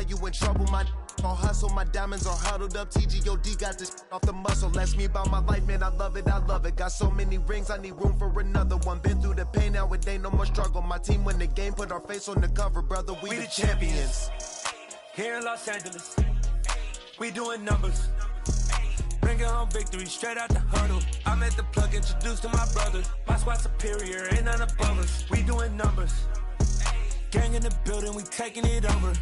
lie, you in trouble. My on hustle, my diamonds are huddled up. TGOD got this off the muscle. That's me about my life, man. I love it, I love it. Got so many rings, I need room for another one. Been through the pain, now it ain't no more struggle. My team win the game, put our face on the cover, brother. We the champions. Here in Los Angeles, we doing numbers. Bringing home victory straight out the huddle. I'm at the plug, introduced to my brother. My squad superior, ain't none above us. We doing numbers. Gang in the building, we taking it over.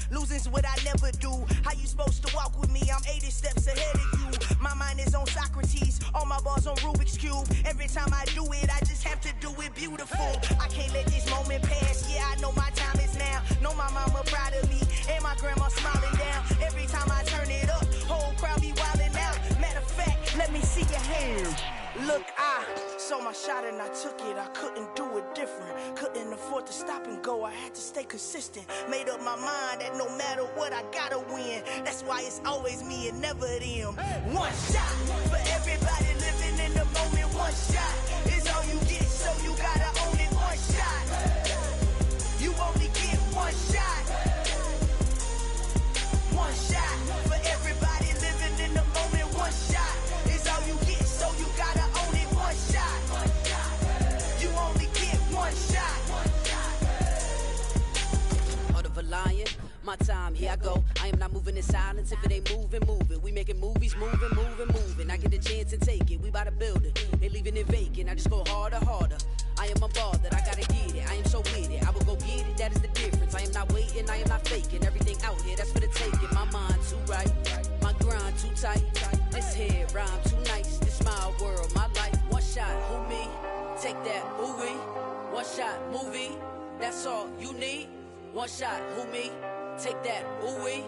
Losing's what I never do. How you supposed to walk with me? I'm 80 steps ahead of you. My mind is on Socrates, all my bars on Rubik's Cube. Every time I do it, I just have to do it beautiful. I can't let this moment pass. Yeah, I know my time is now. Know my mama proud of me, and my grandma smiling down. Every time I turn it up, whole crowd be wildin' out. Matter of fact, let me see your hands. Look, I saw my shot and I took it. I couldn't do it different. Couldn't afford to stop and go. I had to stay consistent. Made up my mind that no matter what, I gotta win. That's why it's always me and never them. One shot for everybody living in the moment. One shot is all you get, so you gotta own it. One shot. You only get one shot. One shot for everybody living in the moment. One shot is all you get, so you gotta own it. One shot. You only get one shot. Heart of a lion, my time, here I go. I am not moving in silence. If it ain't moving, move it. We making movies, moving, moving, moving. I get a chance and take it. We bout to build it. They leaving it vacant. I just go harder, harder. I am unbothered, I gotta get it. I am so with it. I will go get it, that is the difference. I am not waiting, I am not faking. Everything out here, that's for the taking. My mind too right, my grind too tight. This head rhyme too nice. This my world, my life. One shot, who me? Take that, who we? One shot, movie. That's all you need. One shot, who me? Take that, who we?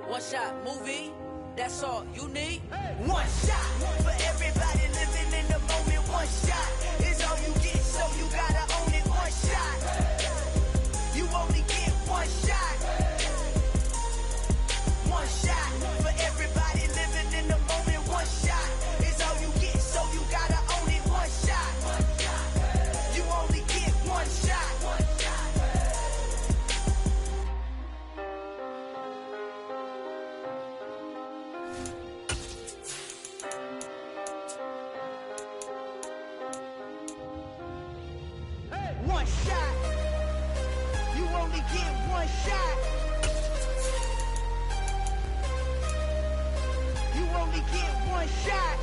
One shot, movie. That's all you need. One shot for everybody living in the moment. One shot is all you get, so you gotta own it. One shot. You only get one shot. One shot for everybody living in the moment. One shot is all you get, so you gotta own it. One shot. You only get one shot. One shot. You only get one shot. You only get one shot.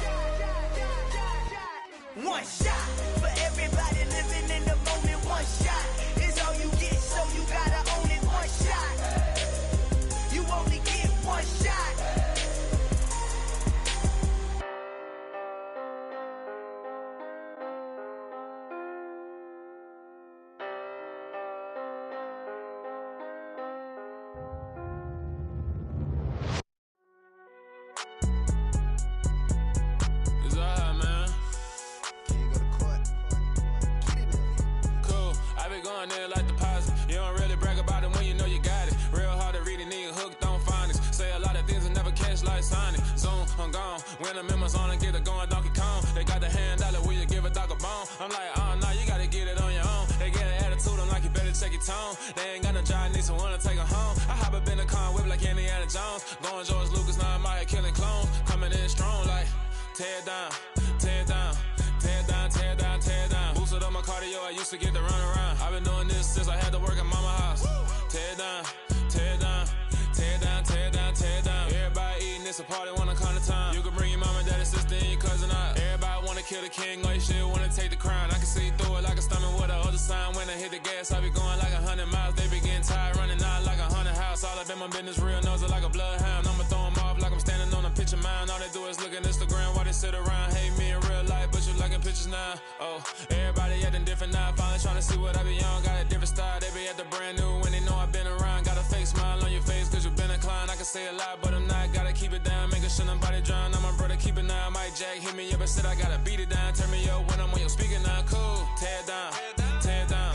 One shot for everybody living in the moment. One shot is all you get, so you gotta own it. One shot. You only get one shot. When the members on and get it going Donkey Kong, they got the hand dollar, will you give a dog a bone? I'm like, oh no, you gotta get it on your own. They get an attitude, I'm like, you better check your tone. They ain't got no job, need someone to take her home. I hop up in the car, whip like Indiana Jones. Going George Lucas, now I'm out here killing clones. Coming in strong like, tear down, tear down, tear down, tear down, tear down. Boosted up my cardio, I used to get to run around. I've been doing this since I had to work at mama house. Tear down, tear down, tear down, tear down, tear down. Everybody eating, it's a party, wanna come to time. You can bring your mama, daddy, sister, and your cousin out. Everybody wanna kill the king, or you shit wanna take the crown. I can see through it like a stomach with a other sign. When I hit the gas, I be going like a Step in my business, real nose like a bloodhound. I'ma throw 'em off like I'm standing on a picture mound. All they do is look at Instagram while they sit around. Hate me in real life, but you liking pictures now. Oh, everybody acting different now. Finally trying to see what I be on. Got a different style, they be at the brand new when they know I've been around. Got a fake smile on your face cause you been inclined. I can say a lot, but I'm not. Gotta keep it down, making sure nobody drown. I'm my brother, keep it down. Mike Jack hit me up and said I gotta beat it down. Turn me up when I'm on your speaker now. Cool, tear it down, tear it down,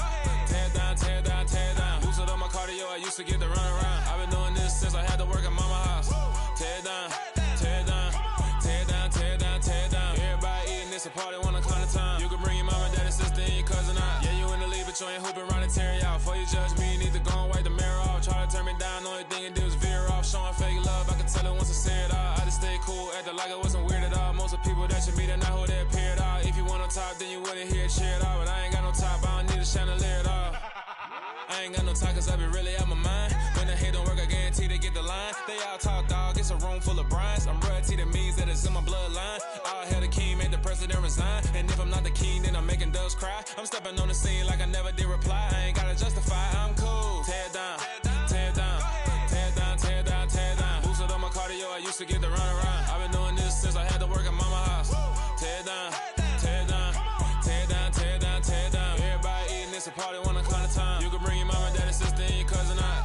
tear it down, tear it down, tear it down. Boosted up my cardio, I used to get to run around. I've been doing this since I had to work at mama house. Tear it down, tear it down, tear it down, tear it down, tear it down. Everybody eating this a party, wanna climb the time. You can bring your mama, daddy, sister, and your cousin out. Yeah, you in the league, but you ain't hooping around and tear you out. Before you judge me, you need to go and wipe the mirror off. Try to turn me down, only thing it did was veer off. Showing fake love, I can tell it once I say it all. I just stay cool, acting like it wasn't weird at all. Most of the people that you meet are not who they appear at all. If you want on top, then you wouldn't hear it cheer at all. But I ain't got no top, I don't need a chandelier at all. I ain't got no time cause I be really out my mind. When the hate don't work, I guarantee they get the line. They all talk dog, it's a room full of brinds. I'm royalty, that means that it's in my bloodline. All hell the king, made the president resign. And if I'm not the king, then I'm making doves cry. I'm stepping on the scene like I never did reply. I ain't gotta justify, I'm cool. Tear it down, tear it down, tear it down, tear it down, tear it down. Boosted up my cardio, I used to get to run around. I've been doing this since I had to work at mama house. Tear it down, tear it down, tear it down, tear it down, tear it down. Everybody eating this a party, wanna climb the time. You can bring your mama, daddy, sister, and your cousin out.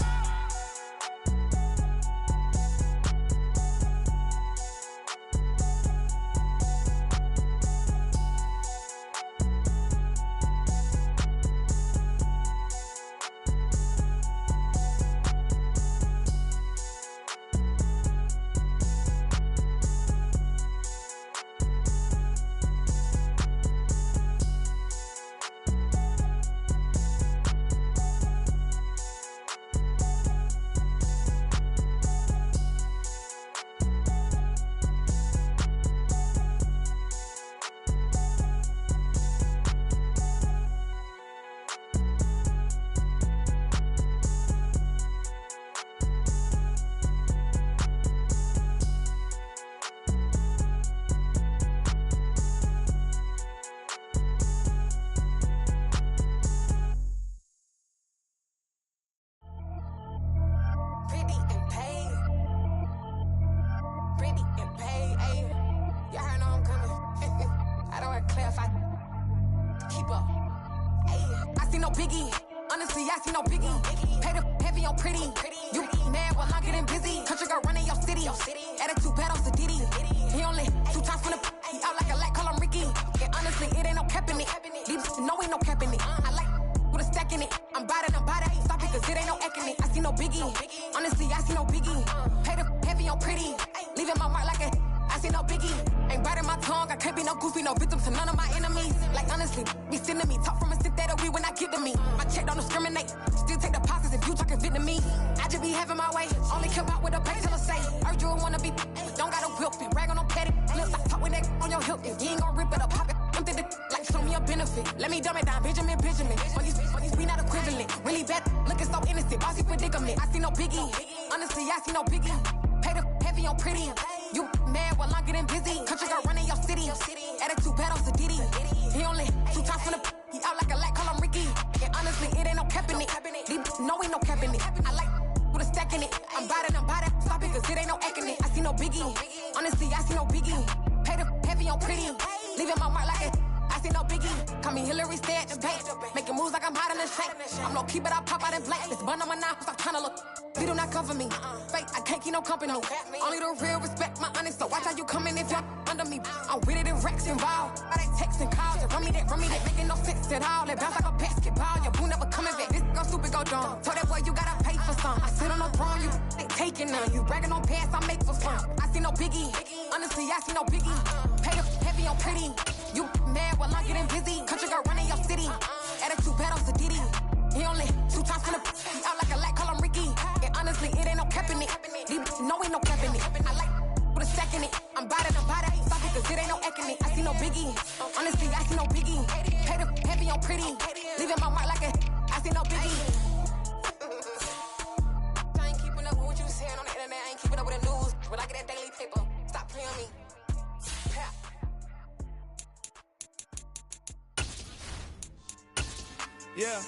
Yeah.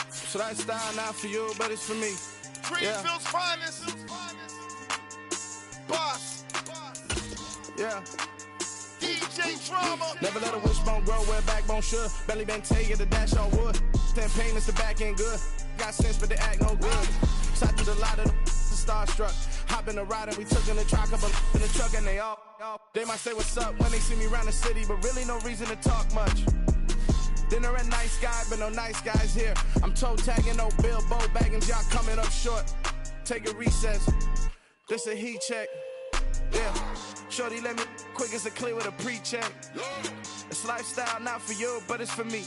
So that style not for you, but it's for me. Greenfield's finest. Boss. Yeah. DJ Drama. Never let a wishbone grow where a backbone should. Belly been taking the dash on wood. 10 payments, the back end good. Got sense, but they act no good. Shot through the lot of the starstruck. Hop in the ride and we took in the truck up in the truck and they all. They might say what's up when they see me around the city, but really no reason to talk much. Dinner at nice guy, but no nice guys here. I'm toe tagging, no Bilbo bagging, y'all coming up short. Take a recess. This a heat check. Yeah. Shorty let me quick as a clear with a pre-check. It's lifestyle, not for you, but it's for me.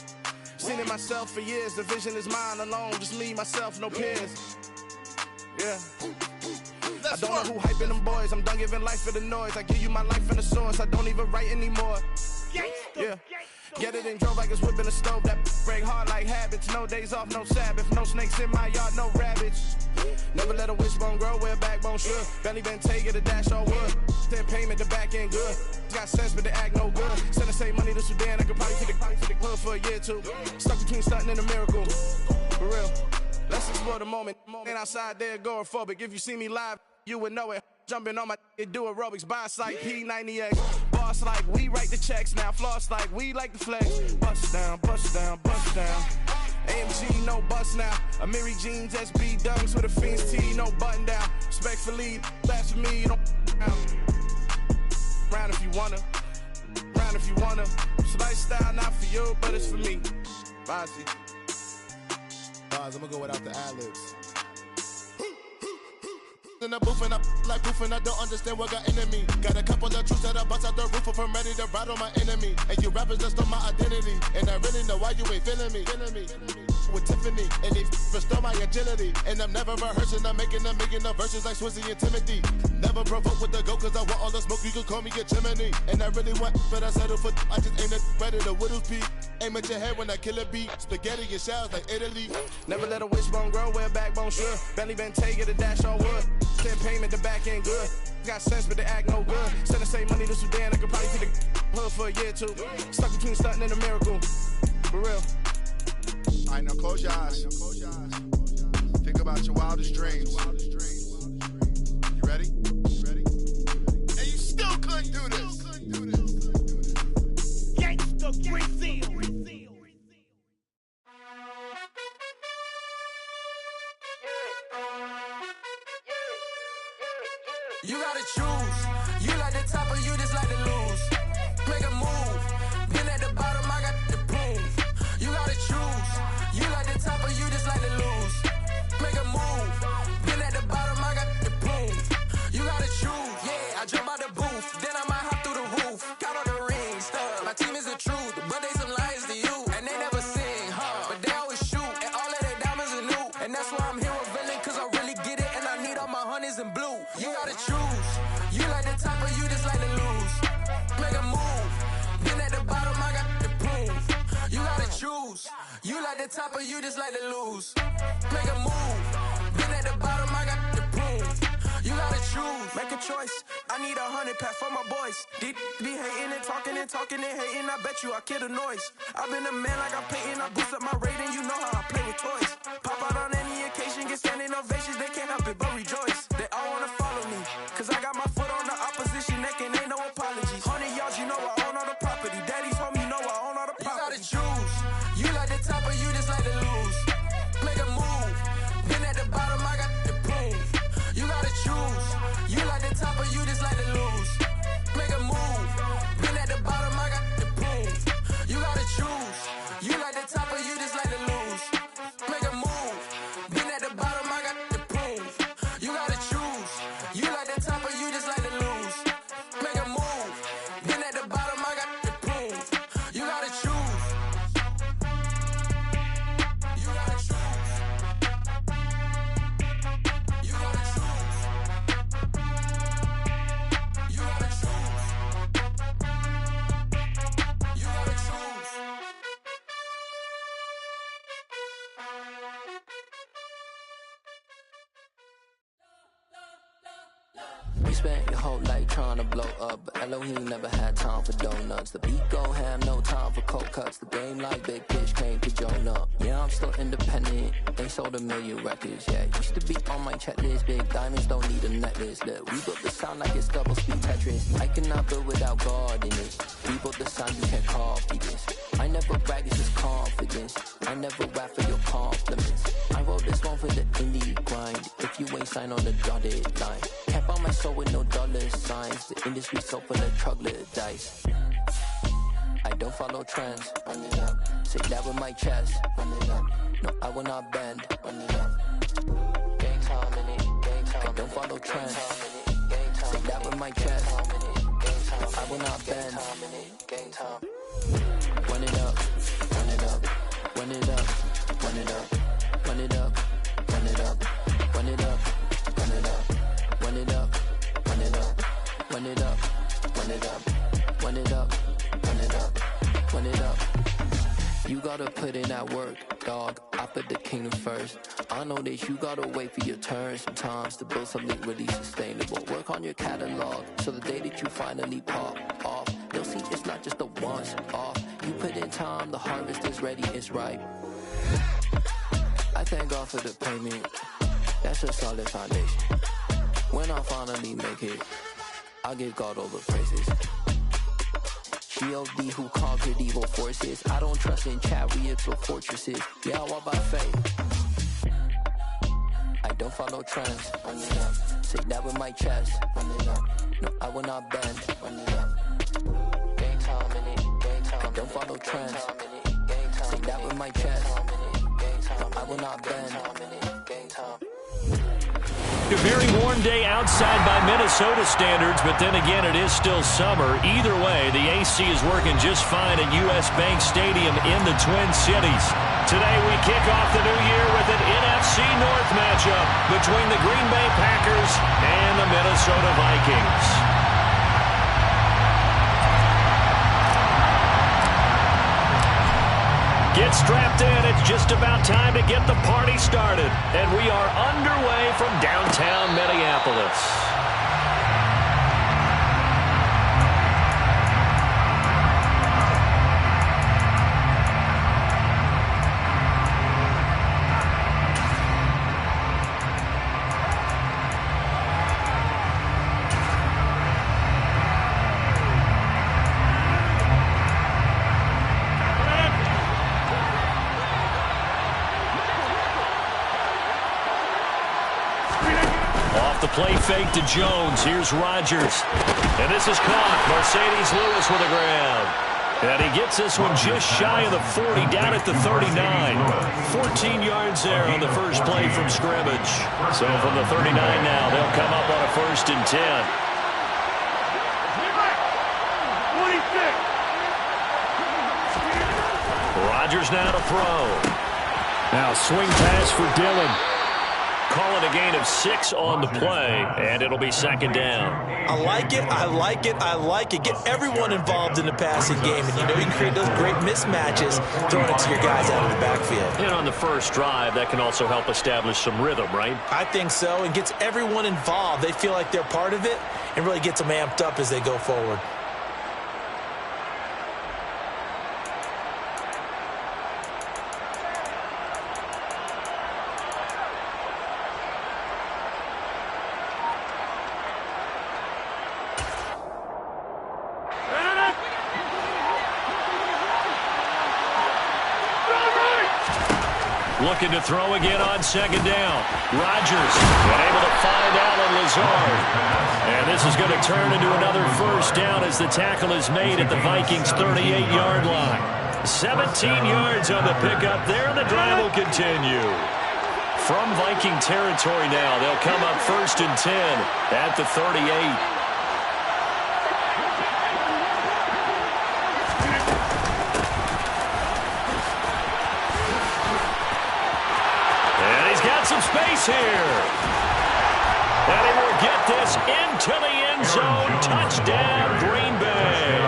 Seen it myself for years. The vision is mine alone, just me, myself, no peers. Yeah. I don't know who hyping them boys. I'm done giving life for the noise. I give you my life in the source. I don't even write anymore. Yeah. Get it and drove like it's whipping a stove. That break hard like habits. No days off, no Sabbath. No snakes in my yard, no rabbits. Never let a wishbone grow where a backbone should. Belly been taking the dash on wood. 10 payment, the back end good. Got sense, but they act no good. Send the same money to Sudan. I could probably take the hood for a year or two. Stuck between stunting and a miracle. For real. Let's explore the moment. Ain't outside there agoraphobic. If you see me live, you would know it. Jumping on my do aerobics, boss like P90X. Boss like we write the checks now. Floss like we like the flex. Bust down, bust down, bust down. AMG, no bust now. Amiri jeans, SB dunks with a Fiends T, no button down. Respectfully, that's for me, you don't round if you wanna. Round if you wanna. It's lifestyle, not for you, but it's for me. Bossy. I'm gonna go without the ad-libs. In the booth and I like proof and I don't understand what got into me. Got a couple of truths that I bust out the roof if I'm ready to ride on my enemy. And you rappers just stole my identity, and I really know why you ain't feeling me. With Tiffany, and they restore my agility. And I'm never rehearsing, I'm making the verses like Swizzy and Timothy. Never provoke with the go, cause I want all the smoke, you can call me a chimney. And I really want, but I settle for, I just aim at better the Whittles Peak. Aim at your head when I kill a beat. Spaghetti and shells like Italy. Never let a wishbone grow where a backbone should. Belly been taking the dash on wood. 10 payment, the back end good. Got sense, but they act no good. Send the same money to Sudan, I could probably take the hood for a year or two. Stuck between stunting and a miracle. For real. Alright, now close your eyes. Think about your wildest dreams. You ready? And you still couldn't do this. Gangsta Brazil. You gotta choose. You like the top or you just like to lose. Make a move. Been at the bottom, I got the proof. You gotta choose. You like the top or you just like to lose. Make a move. Been at the bottom, I got the proof. You gotta choose. Yeah, I jump out the booth. Then I might hop through the roof. Got all the rings, stuff. My team is the truth, but they some liars to you. And they never sing, but they always shoot. And all of their diamonds are new. And that's why I'm here with villain, cause I really get it. And I need all my honeys in blue. You gotta choose. You like the top or you just like to lose. Make a move. Been at the bottom, I got the proof. You gotta choose. You like the top or you just like to lose. Make a move. Been at the bottom, I got the proof. You gotta choose. Make a choice. I need 100 pack for my boys. Be hating and talking and hating. I bet you I kill the noise. I've been a man like I'm Peyton. I boost up my rating. You know how I play with toys. Pop out on any occasion, get standing ovations. They can't help it but rejoice. They all wanna follow me, cause I got my foot on the opposition neck and ain't no apologies. 100 yards, you know I own all the property. Daddy's home, you know I own all the property. You gotta choose. You like the top or you just like to lose. Make a move. Been at the bottom, I got the proof. You gotta choose. You like the top or you just like to lose. Make a move. Been at the bottom, I got the proof. You gotta choose. You like the top or you just like to lose. Make a move. You spent your whole life trying to blow up, but Elohim never had time for donuts. The beat go ham, no time for cold cuts. The game like Big Pitch came to Jonah. Yeah, I'm still independent. They sold 1 million records. Yeah, used to be on my checklist. Big diamonds don't need a necklace. Look, we built the sound like it's double speed Tetris. I cannot build without God in it. We built the sound, you can't copy this. I never brag, it's just confidence. I never rap for your compliments. I wrote this one for the indie grind. If you ain't signed on the dotted line, can't buy my soul with no dollar signs. The industry so full of troglodytes. I don't follow trends. Run it up. Say that with my chest. Run it up. No, I will not bend. Run it up. Gang time in it. Gang time. I don't follow trends. Say that with my chest. I will not bend. Gang time. Run it up. Run it up. Run it up. Run it up. Run it up. Run it up. Run it up. Run it up. Run it up. Run it up. Run it up. Run it up. Run it up. Run it up. Run it up. You gotta put in that work, dog. I put the kingdom first. I know that you gotta wait for your turn sometimes to build something really sustainable. Work on your catalog so the day that you finally pop off, you'll see it's not just a once off. You put in time, the harvest is ready, it's ripe. I thank God for the payment. That's a solid foundation. When I finally make it, I'll give God all the praises. G.O.D. who conquered evil forces. I don't trust in chariots or fortresses. Yeah, I walk by faith. I don't follow trends. Run it up. Say that with my chest. Run it up. No, I will not bend. Run it up. Gang time in it. Gang time. I don't follow trends. Say that with my chest. No, I will not bend. Gang time. A very warm day outside by Minnesota standards, but then again, it is still summer. Either way, the AC is working just fine at U.S. Bank Stadium in the Twin Cities. Today, we kick off the new year with an NFC North matchup between the Green Bay Packers and the Minnesota Vikings. Get strapped in. It's just about time to get the party started. And we are underway from downtown Minneapolis. Play fake to Jones. Here's Rodgers. And this is caught. Mercedes Lewis with the grab. And he gets this one just shy of the 40, down at the 39. 14 yards there on the first play from scrimmage. So from the 39 now, they'll come up on a 1st and 10. Rodgers now to throw. Now swing pass for Dillon. Call it a gain of 6 on the play, and it'll be 2nd down. I like it, I like it, I like it. Get everyone involved in the passing game, and you know you can create those great mismatches throwing it to your guys out of the backfield. And on the first drive, that can also help establish some rhythm, right? I think so, and gets everyone involved. They feel like they're part of it, and really gets them amped up as they go forward. Looking to throw again on 2nd down. Rodgers and able to find Allen Lazard. And this is going to turn into another 1st down as the tackle is made at the Vikings' 38-yard line. 17 yards on the pickup there, and the drive will continue. From Viking territory now, they'll come up 1st and 10 at the 38. Some space here. And he will get this into the end zone. Touchdown, Green Bay.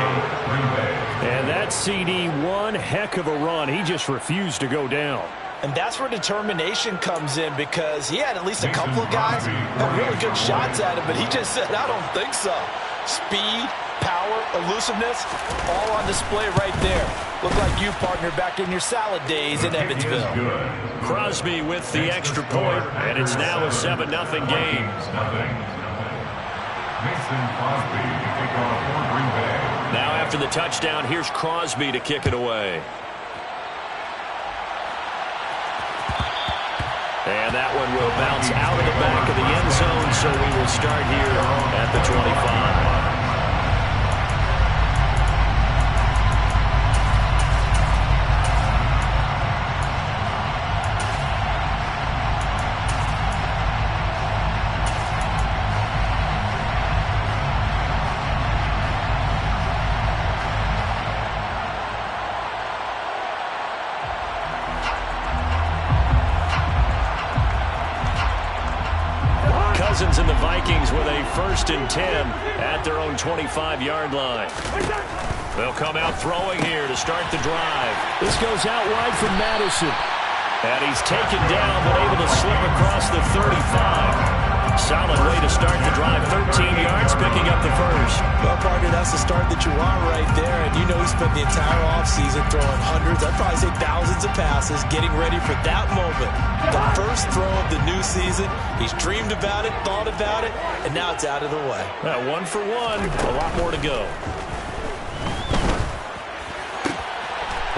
And that CD, one heck of a run. He just refused to go down. And that's where determination comes in, because he had at least a couple of guys that had really good shots at him, but he just said, I don't think so. Speed, power, elusiveness, all on display right there. Look like you, partner, back in your salad days in Evansville. Crosby with the extra point, and it's now a 7-0 game. Now after the touchdown, here's Crosby to kick it away. And that one will bounce out of the back of the end zone, so we will start here at the 25. And the Vikings with a 1st and 10 at their own 25-yard line. They'll come out throwing here to start the drive. This goes out wide from Madison. And he's taken down, but able to slip across the 35. Solid way to start the drive. 13 yards, picking up the first. Well, partner, that's the start that you want right there. And you know he spent the entire offseason throwing hundreds, I'd probably say thousands of passes, getting ready for that moment. The first throw of the new season. He's dreamed about it, thought about it, and now it's out of the way. 1 for 1, a lot more to go.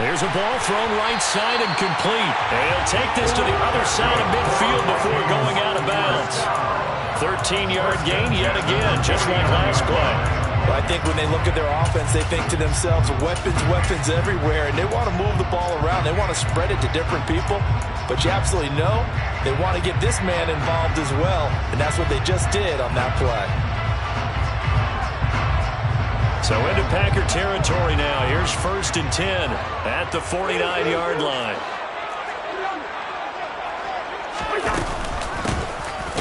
There's a ball thrown right side and complete. And he'll take this to the other side of midfield before going out of bounds. 13-yard gain yet again, just like last play. Well, I think when they look at their offense, they think to themselves, weapons, weapons everywhere, and they want to move the ball around. They want to spread it to different people. But you absolutely know they want to get this man involved as well, and that's what they just did on that play. So into Packer territory now. Here's 1st and 10 at the 49-yard line.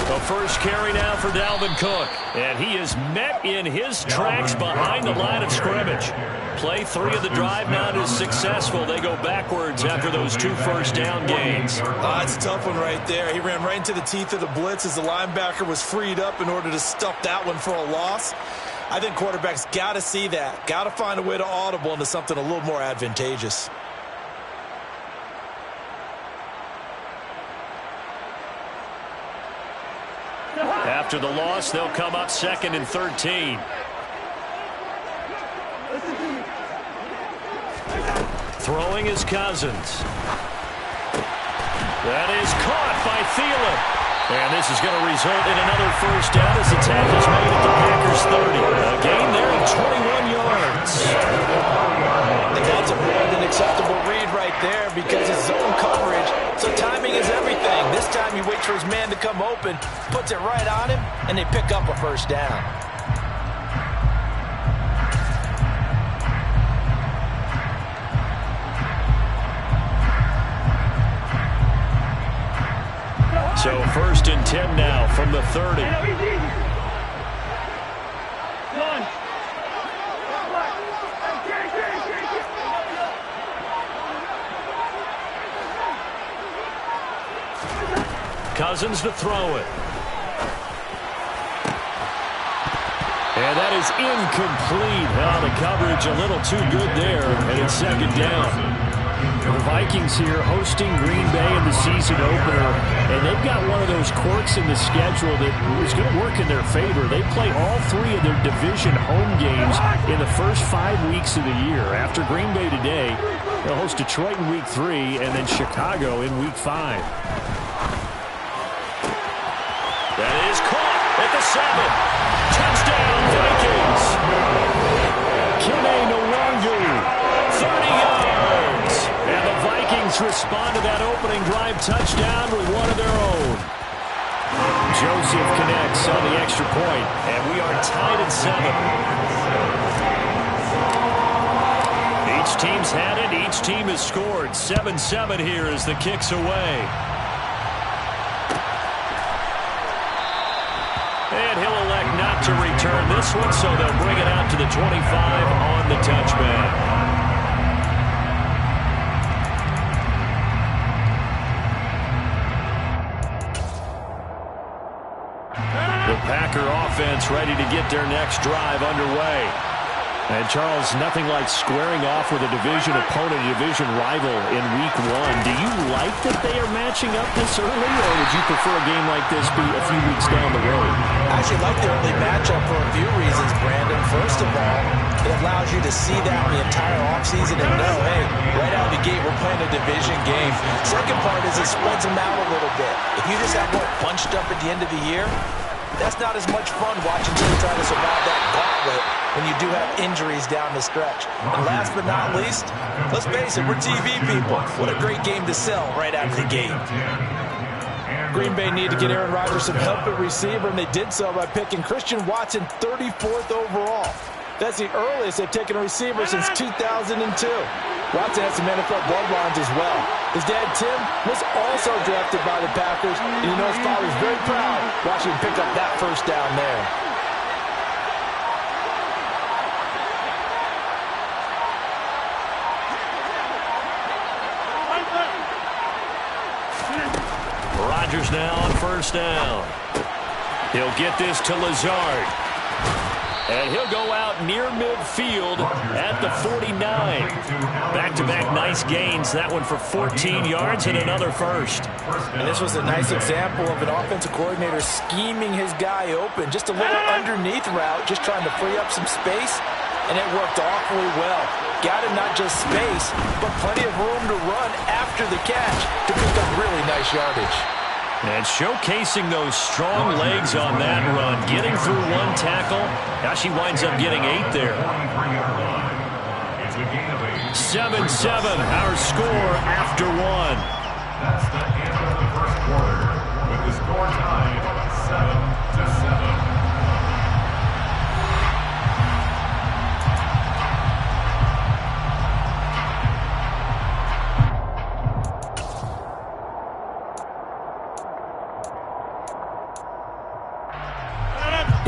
The first carry now for Dalvin Cook. And he is met in his tracks behind the line of scrimmage. Play 3 of the drive not as successful. They go backwards after those 2 first-down gains. It's a tough one right there. He ran right into the teeth of the blitz as the linebacker was freed up in order to stuff that one for a loss. I think quarterbacks got to see that. Got to find a way to audible into something a little more advantageous. After the loss, they'll come up 2nd and 13. Throwing is Cousins. That is caught by Thielen. And this is going to result in another first down as the tackle's made at the Packers 30. A gain there of 21 yards. And that's a more than acceptable read right there because it's zone coverage. So timing is everything. This time he waits for his man to come open, puts it right on him, and they pick up a first down. So 1st and 10 now from the 30. Cousins to throw it. And that is incomplete. The coverage a little too good there, and it's 2nd down. The Vikings here hosting Green Bay in the season opener, and they've got one of those quirks in the schedule that is going to work in their favor. They play all 3 of their division home games in the first 5 weeks of the year. After Green Bay today, they'll host Detroit in week 3 and then Chicago in week 5. That is caught at the 7. Touchdown, Vikings. Kene Nwangu, 30 yards. And the Vikings respond to that opening drive touchdown with one of their own. Joseph connects on the extra point, and we are tied at 7. Each team's had it. Each team has scored. 7-7 here as the kick's away. And he'll elect not to return this one, so they'll bring it out to the 25 on the touchback. Packer offense ready to get their next drive underway. And, Charles, nothing like squaring off with a division opponent, a division rival in Week 1. Do you like that they are matching up this early, or would you prefer a game like this be a few weeks down the road? I actually like the early matchup for a few reasons, Brandon. First of all, it allows you to see that the entire offseason and know, hey, right out of the gate, we're playing a division game. Second part is it spreads them out a little bit. If you just have one bunched up at the end of the year, that's not as much fun watching you try to survive that gauntlet when you do have injuries down the stretch. And last but not least, let's face it, we're TV people. What a great game to sell right out of the gate. Green Bay needed to get Aaron Rodgers some help at receiver, and they did so by picking Christian Watson 34th overall. That's the earliest they've taken a receiver since 2002. Watson has some NFL bloodlines as well. His dad, Tim, was also drafted by the Packers, and you know his father's very proud watching him pick up that first down there. Rodgers now on first down. He'll get this to Lazard. And he'll go out near midfield at the 49. Back-to-back nice gains. That one for 14 yards and another first. And this was a nice example of an offensive coordinator scheming his guy open. Just a little underneath route, just trying to free up some space. And it worked awfully well. Got him not just space, but plenty of room to run after the catch to pick up really nice yardage. And showcasing those strong legs on that run. Getting through one tackle. Gosh, he winds up getting 8 there. 7-7, our score after 1. That's the end of the first quarter with the score tied 7-7.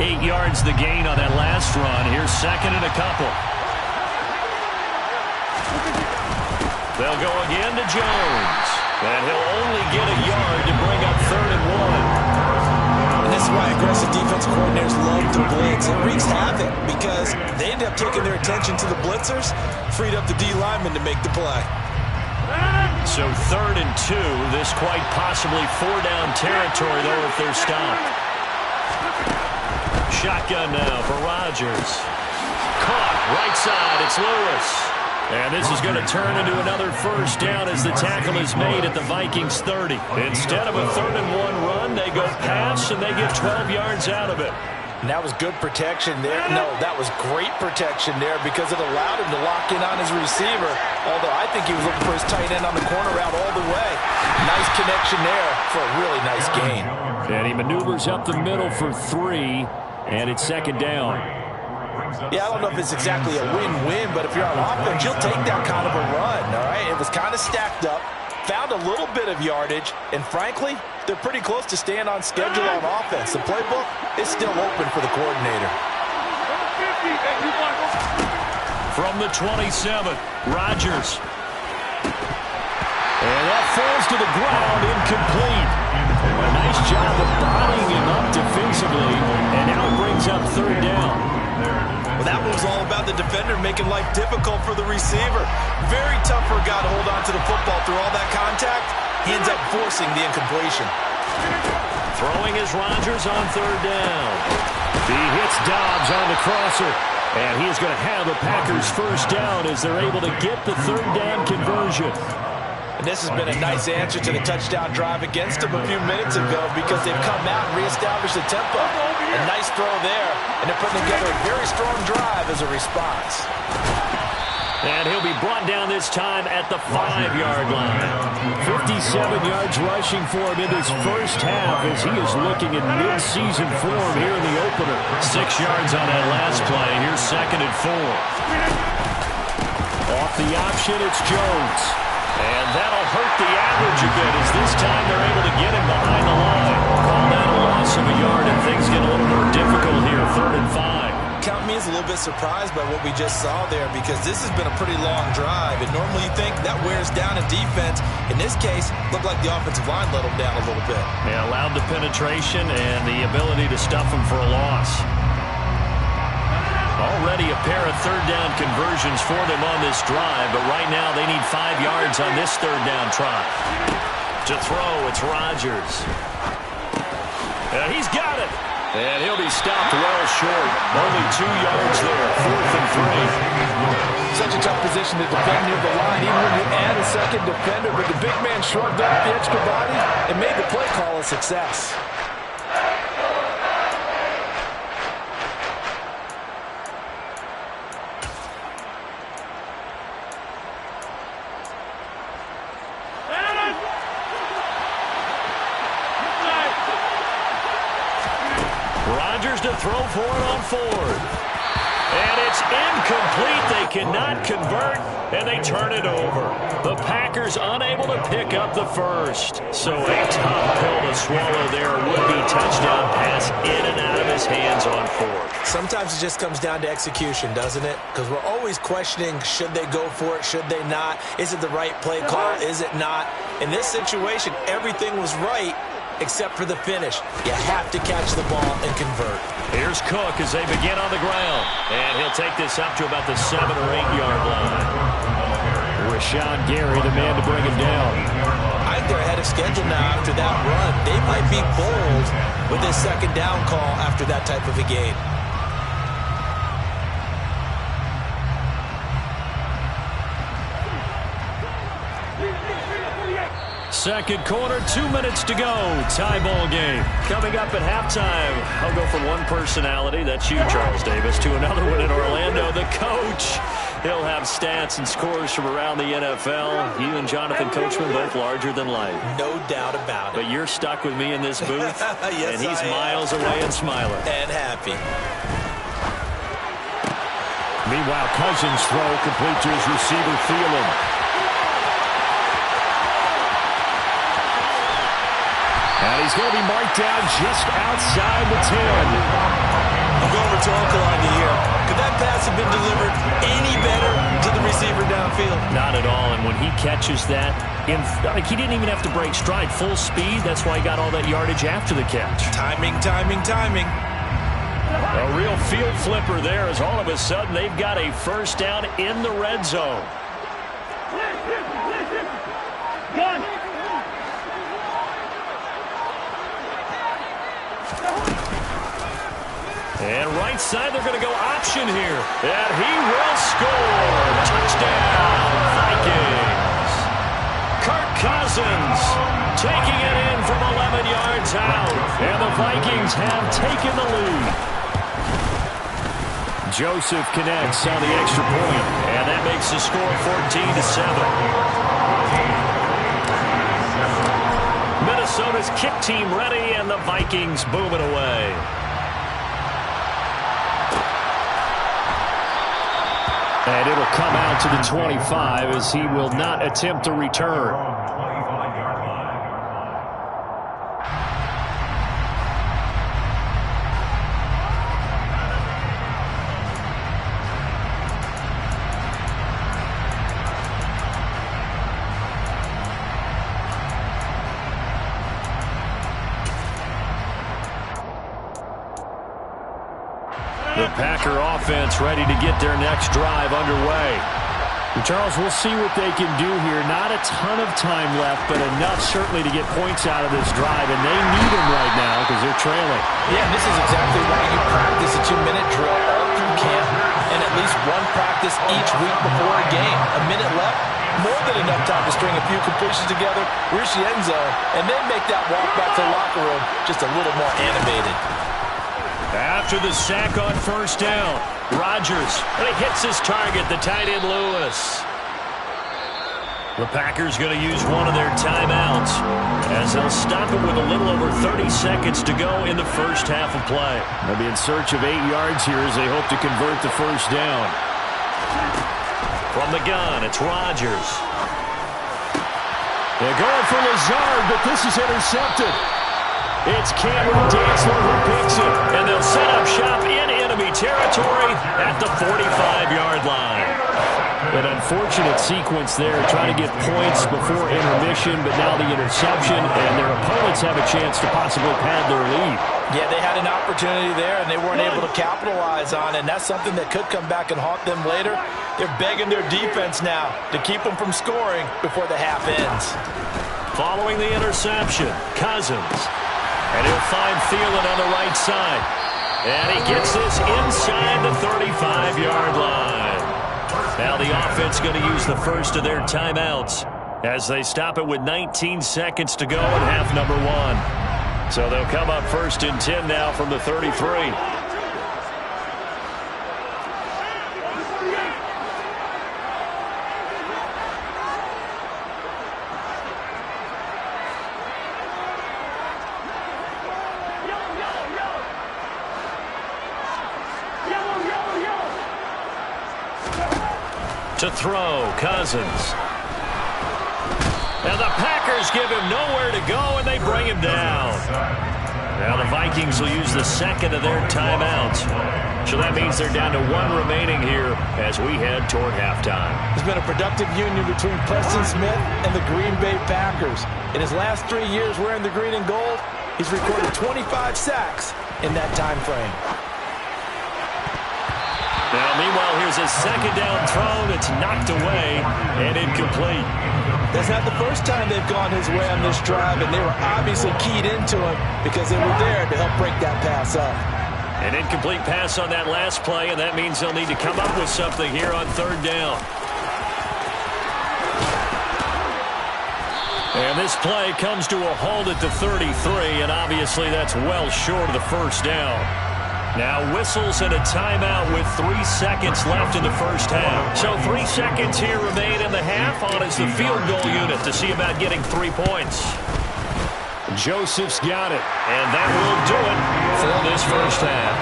8 yards the gain on that last run. Here's second and a couple. They'll go again to Jones. And he'll only get a yard to bring up 3rd and 1. And this is why aggressive defense coordinators love to blitz. It wreaks havoc because they end up taking their attention to the blitzers, freed up the D lineman to make the play. So 3rd and 2. This quite possibly 4-down territory, though, if they're stopped. Shotgun now for Rodgers. Caught right side. It's Lewis. And this is going to turn into another first down as the tackle is made at the Vikings 30. Instead of a 3rd and 1 run, they go pass and they get 12 yards out of it. And that was good protection there. No, that was great protection there because it allowed him to lock in on his receiver. Although I think he was looking for his tight end on the corner route all the way. Nice connection there for a really nice gain. And he maneuvers up the middle for 3. And it's 2nd down. Yeah, I don't know if it's exactly a win-win, but if you're on offense, you'll take that kind of a run, all right? It was kind of stacked up, found a little bit of yardage, and frankly, they're pretty close to staying on schedule on offense. The playbook is still open for the coordinator. From the 27, Rodgers. And that falls to the ground, incomplete. A nice job of bodying him up defensively, and now it brings up 3rd down. Well, that was all about the defender making life difficult for the receiver. Very tough for a guy to hold on to the football through all that contact. He ends up forcing the incompletion. Throwing is Rodgers on 3rd down. He hits Dobbs on the crosser, and he is going to have the Packers first down as they're able to get the 3rd down conversion. And this has been a nice answer to the touchdown drive against them a few minutes ago because they've come out and reestablished the tempo. A nice throw there, and they're putting together a very strong drive as a response. And he'll be brought down this time at the 5-yard line. 57 yards rushing for him in this first half as he is looking in mid-season form here in the opener. 6 yards on that last play. Here's 2nd and 4. Off the option, it's Jones. And that'll hurt the average a bit as this time they're able to get him behind the line. Call that a loss of a yard and things get a little more difficult here. 3rd and 5. Count me as a little bit surprised by what we just saw there because this has been a pretty long drive, and normally you think that wears down a defense. In this case, looked like the offensive line let them down a little bit. Yeah, allowed the penetration and the ability to stuff them for a loss. Already a pair of third-down conversions for them on this drive, but right now they need 5 yards on this third-down try. To throw, it's Rodgers. He's got it. And he'll be stopped well short. Only 2 yards there, 4th and 3. Such a tough position to defend near the line, even when you add a second defender, but the big man shrugged off the extra body and made the play call a success. Rodgers to throw for it on 4th. And it's incomplete. They cannot convert, and they turn it over. The Packers unable to pick up the first. So a tough pill to swallow there. Would-be touchdown pass in and out of his hands on 4th. Sometimes it just comes down to execution, doesn't it? Because we're always questioning, should they go for it, should they not? Is it the right play call, is it not? In this situation, everything was right, except for the finish. You have to catch the ball and convert. Here's Cook as they begin on the ground. And he'll take this up to about the 7 or 8 yard line. Rashawn Gary, the man to bring him down. I think they're ahead of schedule now after that run. They might be bold with this second down call after that type of a game. Second quarter, 2 minutes to go. Tie ball game. Coming up at halftime, I'll go from one personality, that's you, Charles Davis, to another one in Orlando, the coach. He'll have stats and scores from around the NFL. You and Jonathan Coachman both larger than life. No doubt about it. But you're stuck with me in this booth, yes, and he's miles away and smiling. And happy. Meanwhile, Cousins' throw complete to his receiver, Thielen. And he's going to be marked down just outside the 10. I'm going rhetorical on you here. Could that pass have been delivered any better to the receiver downfield? Not at all. And when he catches that, he didn't even have to break stride. Full speed. That's why he got all that yardage after the catch. Timing, timing, timing. A real field flipper there as all of a sudden they've got a first down in the red zone. And right side, they're going to go option here. And he will score. Touchdown, Vikings. Kirk Cousins taking it in from 11 yards out. And the Vikings have taken the lead. Joseph connects on the extra point. And that makes the score 14-7. Minnesota's kick team ready, and the Vikings booming away. And it'll come out to the 25 as he will not attempt a return. The Packer offense ready to get their next drive underway. And Charles, we'll see what they can do here. Not a ton of time left, but enough certainly to get points out of this drive, and they need them right now because they're trailing. Yeah, this is exactly why you practice a 2-minute drill all through camp and at least one practice each week before a game. A minute left, more than enough time to string a few completions together, reach the end zone, and then make that walk back to the locker room just a little more animated. After the sack on first down, Rodgers, and he hits his target, the tight end Lewis. The Packers going to use one of their timeouts as they'll stop it with a little over 30 seconds to go in the first half of play. They'll be in search of 8 yards here as they hope to convert the first down. From the gun, it's Rodgers. They're going for Lazard, but this is intercepted. It's Cameron Dantzler who picks it, and they'll set up shop in enemy enemy territory at the 45-yard line. An unfortunate sequence there, trying to get points before intermission, but now the interception, and their opponents have a chance to possibly pad their lead. Yeah, they had an opportunity there, and they weren't able to capitalize on it, and that's something that could come back and haunt them later. They're begging their defense now to keep them from scoring before the half ends. Following the interception, Cousins. And he'll find Thielen on the right side. And he gets this inside the 35-yard line. Now the offense going to use the first of their timeouts as they stop it with 19 seconds to go in half number 1. So they'll come up 1st and 10 now from the 33. To throw, Cousins. And the Packers give him nowhere to go, and they bring him down. Now the Vikings will use the second of their timeouts. So that means they're down to 1 remaining here as we head toward halftime. There's been a productive union between Preston Smith and the Green Bay Packers. In his last 3 years wearing the green and gold, he's recorded 25 sacks in that time frame. Now, meanwhile, here's a second down throw that's knocked away and incomplete. That's not the first time they've gone his way on this drive, and they were obviously keyed into him because they were there to help break that pass up. An incomplete pass on that last play, and that means they'll need to come up with something here on 3rd down. And this play comes to a halt at the 33, and obviously that's well short of the 1st down. Now whistles and a timeout with 3 seconds left in the 1st half. So 3 seconds here remain in the half on as the field goal unit to see about getting 3 points. Joseph's got it, and that will do it for this 1st half.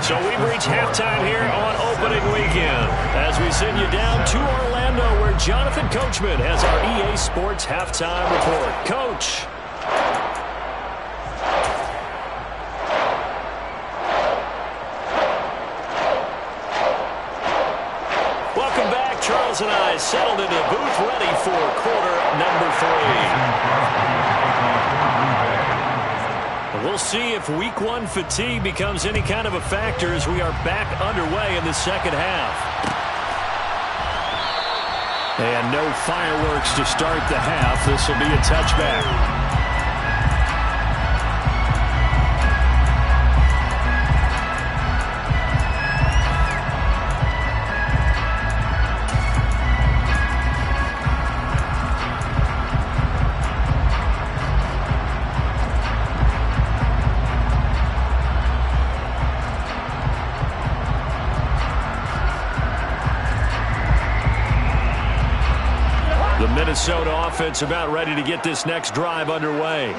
So we've reached halftime here on opening weekend as we send you down to Orlando where Jonathan Coachman has our EA Sports halftime report. Coach. Charles and I settled into the booth ready for quarter number 3. We'll see if week 1 fatigue becomes any kind of a factor as we are back underway in the 2nd half. And no fireworks to start the half. This will be a touchback. Minnesota offense about ready to get this next drive underway.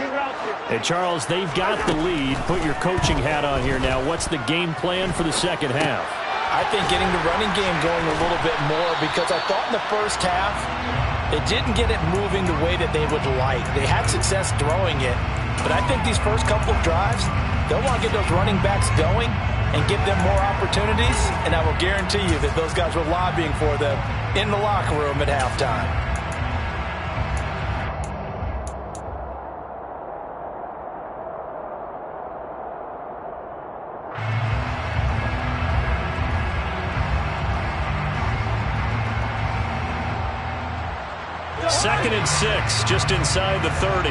And Charles, they've got the lead. Put your coaching hat on here now. What's the game plan for the 2nd half? I think getting the running game going a little bit more because I thought in the 1st half they didn't get it moving the way that they would like. They had success throwing it, but I think these first couple of drives, they'll want to get those running backs going and give them more opportunities, and I will guarantee you that those guys were lobbying for them in the locker room at halftime. Second and 6, just inside the 30.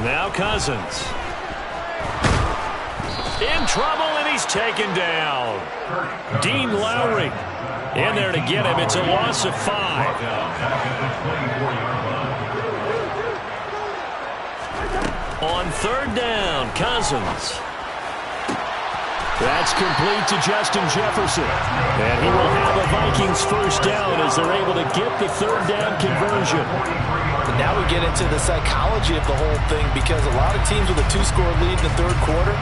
Now Cousins. In trouble, and he's taken down. Dean Lowry in there to get him. It's a loss of 5. On 3rd down, Cousins. That's complete to Justin Jefferson. And he will have a Vikings 1st down as they're able to get the 3rd down conversion. And now we get into the psychology of the whole thing because a lot of teams with a 2-score lead in the 3rd quarter,